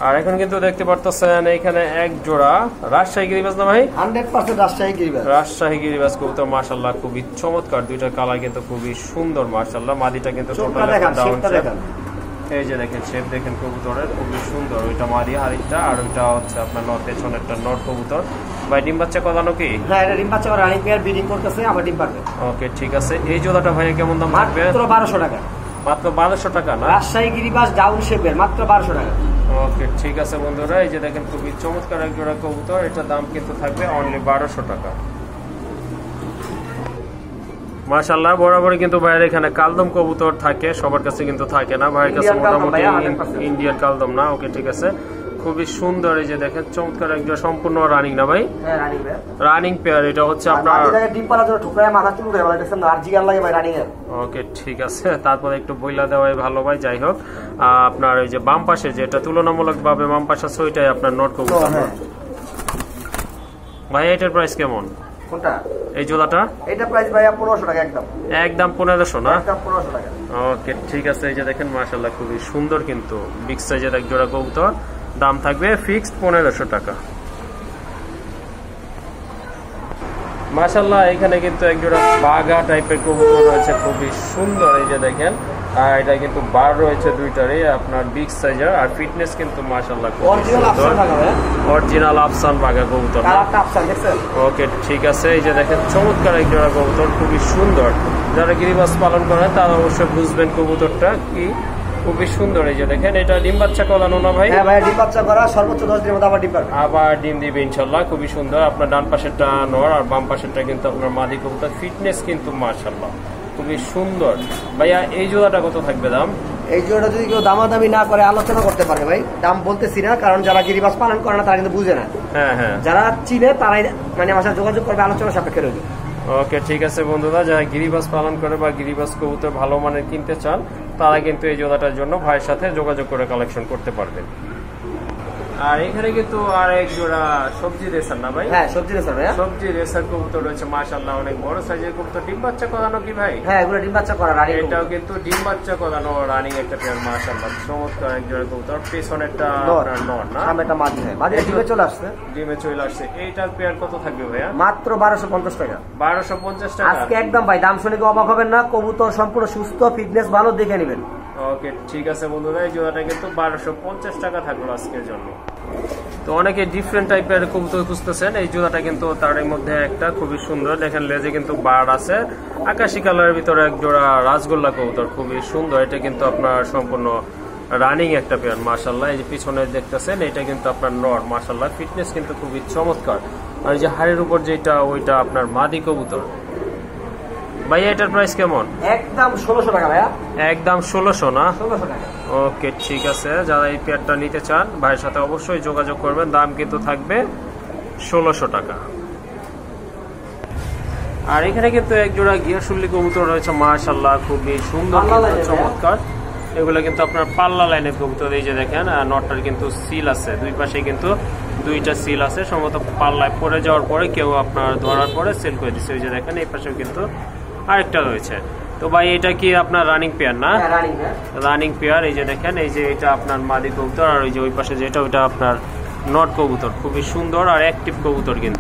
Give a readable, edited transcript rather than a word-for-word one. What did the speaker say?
আর এখন কিন্তু দেখতে পারতেছেন এখানে এক জোড়া রাজশাহী গিরিবাজ না ভাই? 100% রাজশাহী গিরিবাজ। রাজশাহী গিরিবাজ কবুতর মাশাআল্লাহ খুবই চমৎকার, দুইটা কালার কিন্তু খুবই সুন্দর মাশাআল্লাহ। মাদিটা কিন্তু টোটাল ডাউন শেপ, এই যে দেখেন শেপ দেখেন কবুতরের খুবই সুন্দর। ওইটা মাদি হারিটা আর ওইটা হচ্ছে আপনার পেছনেরটা নট কবুতর। ভাই ডিম বাচ্চা করানো কি? হ্যাঁ এটা ডিম বাচ্চা রানিং পেয়ার ব্রিডিং করতেছে, আবার ডিম পারবে। ওকে ঠিক আছে। এই জোড়াটা ভাই কেমন দাম থাকবে? মাত্র 1200 টাকা। মাত্র 1200 টাকা না? রাজশাহী গিরিবাজ ডাউন শেপের মাত্র 1200 টাকা। ওকে ঠিক আছে বন্ধুরা, এই যে দেখেন খুবই চমৎকার এক জোড়া কবুতর, এটার দাম কিন্তু থাকবে অনলি 1200 টাকা। মাশাআল্লাহ বরাবরই কিন্তু ভাইয়ের এখানে কালদম কবুতর থাকে, সবার কাছে কিন্তু থাকে না। ভাইয়ের কাছে মোটামুটি ইন্ডিয়ান কালদম না। ওকে ঠিক আছে, খুবই সুন্দর। এই যে দেখেন চমৎকার একজন সম্পূর্ণ রানিং না ভাই? হ্যাঁ রানিং পেয়ার। Running pair. এটা হচ্ছে আপনার ডিম পাড়া জন্য ঠুকরায় মাথা চুল উঠে বলে দেখছেন আর জিগার লাগে ভাই রানিং এর। ওকে ঠিক আছে, তারপরে একটু বইলা দেওয়াই ভালো ভাই। যাই হোক আপনার এই যে বাম পাশে যেটা তুলনামূলকভাবে বাম পাশে আছে ওইটাই আপনার নট কবুতর ভাই। এটার প্রাইস কেমন? কোনটা? এই জোড়াটা? এটা প্রাইস ভাই 1500 টাকা একদম। একদম 1500 না? একদম 1500 টাকা। ওকে ঠিক আছে, এই যে দেখেন মাশাআল্লাহ খুবই সুন্দর কিন্তু বিগ সাইজের এক জোড়া কবুতর, দাম থাকবে ফিক্সড 1500 টাকা। মাশাআল্লাহ এখানে কিন্তু এক জোড়া বাঘা টাইপের কবুতর রয়েছে, খুবই সুন্দর। এই যে দেখেন আর এটা কিন্তু বার রয়েছে দুইটারই আপনার বিগ সাইজের, আর ফিটনেস কিন্তু মাশাআল্লাহ অরিজিনাল আফসান বাঘা কবুতর। ওকে ঠিক আছে, এই যে দেখেন চমৎকার এক জোড়া কবুতর, খুবই সুন্দর। যারা গিরিবাজ পালন করেন তারা অবশ্যই বুঝবেন কবুতরটা কি, খুবই সুন্দর। এই যে দেখেন এটা ডিম বাচ্চা করানো না ভাই? হ্যাঁ ভাই ডিম বাচ্চা করা, সর্বোচ্চ 10 দিনের মধ্যে আবার ডিম পারবে। আবার ডিম দিবে ইনশাআল্লাহ, খুবই সুন্দর। আপনার ডান পাশেরটা নর আর বাম পাশেরটা কিন্তু আপনার মাদি কবুতর। ফিটনেস কিন্তু মাশাআল্লাহ খুবই সুন্দর। ভাইয়া এই জোড়াটা কত থাকবে দাম? এই জোড়াটা যদি কেউ দামাদামি না করে আলোচনা করতে পারে ভাই, দাম বলতেছি না, কারণ যারা গিরিবাজ পালন করে না তারা কিন্তু বুঝে না। হ্যাঁ হ্যাঁ, যারা চিনে তারাই মানে আমার সাথে যোগাযোগ করবে, আলোচনা সাপেক্ষে রইবে। ওকে ঠিক আছে বন্ধুরা, যারা গিরিবাজ পালন করে বা গিরিবাজ কবুতর ভালো মানের কিনতে চান তারা কিন্তু এই জোড়াটার জন্য ভাইয়ের সাথে যোগাযোগ করে কালেকশন করতে পারবেন। আর এখানে কিন্তু আর এক জোড়া সবজি রেসার না ভাই? হ্যাঁ সবজি রেসার ভাই। সবজি রেসার কবুতর রয়েছে মাশাআল্লাহ, অনেক বড় সাইজের কবুতর। ডিম বাচ্চা করানো কি ভাই? হ্যাঁ এগুলো ডিম বাচ্চা করা রানিং। এটাও কিন্তু ডিম বাচ্চা করানো রানিং একটা পেয়ার মাশাআল্লাহ চমৎকার এক জোড়া কবুতর। পেছনেরটা আপনার নর না? সামনেটা মাদি। হ্যাঁ মাদি ডিমে চলে আসছে। ডিমে চলে আসছে। এইটার পেয়ার কত থাকবে ভাইয়া? মাত্র 1250 টাকা। 1250 টাকা আজকে একদম ভাই, দাম শুনে অবাক হবেন না। কবুতর সম্পূর্ণ সুস্থ, ফিটনেস ভালো, দেখে নেবেন। ওকে ঠিক আছে বন্ধুরা, এই জোড়াটা কিন্তু 1250 টাকা থাকলো আজকের জন্য। তো অনেকে ডিফারেন্ট টাইপের কবুতর খুঁজতেছেন, এই জোড়াটা কিন্তু তার মধ্যে একটা খুবই সুন্দর। দেখেন লেজে কিন্তু বার আছে, আকাশি কালারের ভিতরে এক জোড়া রাজগোল্লা কবুতর, খুবই সুন্দর। এটা কিন্তু আপনার সম্পূর্ণ রানিং একটা পেয়ার মাশাআল্লাহ। এই যে পিছনে দেখতেছেন এটা কিন্তু আপনার নর মাশাআল্লাহ, ফিটনেস কিন্তু খুবই চমৎকার। আর এই যে হাড়ের উপর যেটা ওইটা আপনার মাদি কবুতর। ভাইয়া এটার প্রাইস কেমন? একদম 1600 টাকা ভাইয়া। একদম 1600 না? 1600 টাকা। ওকে ঠিক আছে, যারা এই পেয়ারটা নিতে চান ভাইয়ের সাথে অবশ্যই যোগাযোগ করবেন, দাম কিন্তু থাকবে 1600 টাকা। আর এখানে কিন্তু এক জোড়া গিয়াসুল্লি কবুতর রয়েছে মাশাআল্লাহ, খুবই সুন্দর চমৎকার। এগুলো কিন্তু আপনার পাল্লা লাইনের কবুতর। এই যে দেখেন নটটার কিন্তু সিল আছে, দুই পাশে কিন্তু দুইটা সিল আছে, সম্ভবত পাল্লায় পড়ে যাওয়ার পরে কেউ আপনার ধরার পরে সেল করে দিচ্ছে। ওই যে দেখেন এই পাশেও কিন্তু আরেকটা রয়েছে। তো ভাই এটা কি আপনার রানিং পেয়ার না? Running pair. এই যে দেখেন এই যে এটা আপনার মাদি কবুতর, আর ওই যে ওই পাশে যেটা ওইটা আপনার নট কবুতর, খুবই সুন্দর আর অ্যাক্টিভ কবুতর কিন্তু।